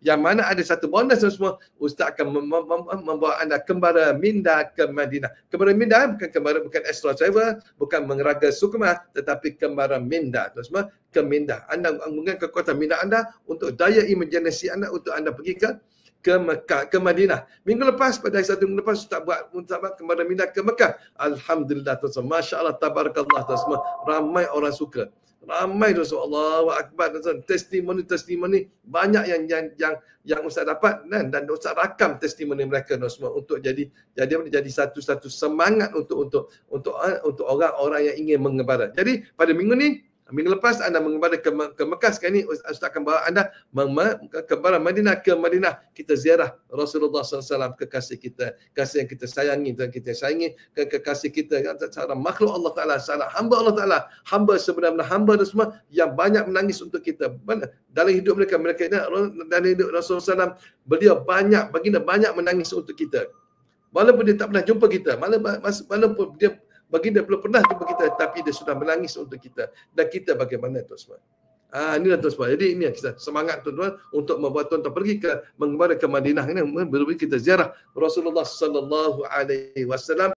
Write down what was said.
Yang mana ada satu bonus semua, Ustaz akan membawa anda kembara minda ke Madinah. Kembara minda bukan extra travel, bukan mengeraga sukma, tetapi kembara minda tu semua ke Mindah. Anda menggunakan kekuatan minda anda untuk daya imajinasi anda untuk anda pergi ke Mekah, ke Madinah. Minggu lepas, pada hari satu minggu lepas, Ustaz buat kembara minda ke Mekah. Alhamdulillah tu semua. Masya Allah, tabarakallah tu semua. Ramai orang suka. Ramai tu semua. Allahu Akbar. Testimoni banyak yang Ustaz dapat dan Ustaz rakam testimoni mereka tu semua untuk jadi satu semangat untuk orang-orang yang ingin mengembara. Jadi pada minggu lepas anda mengembara ke Mekah, sekarang ni Ustaz akan bawa anda kembara Madinah, ke Madinah. Kita ziarah Rasulullah SAW, kekasih kita, kasih yang kita sayangi dan kita sayangi, kekasih kita, seorang makhluk Allah Ta'ala, seorang hamba Allah Ta'ala, hamba sebenarnya hamba dan semua yang banyak menangis untuk kita. Dalam hidup mereka dalam hidup Rasulullah SAW, beliau baginda banyak menangis untuk kita. Walaupun dia tak pernah jumpa kita, walaupun dia baginda belum pernah jumpa kita, tapi dia sudah menangis untuk kita. Dan kita bagaimana tuan-tuan? Inilah tuan-tuan. Jadi ini kita semangat tuan-tuan untuk membuat tuan-tuan pergi mengembara ke Madinah ini, kita ziarah Rasulullah sallallahu alaihi wasallam.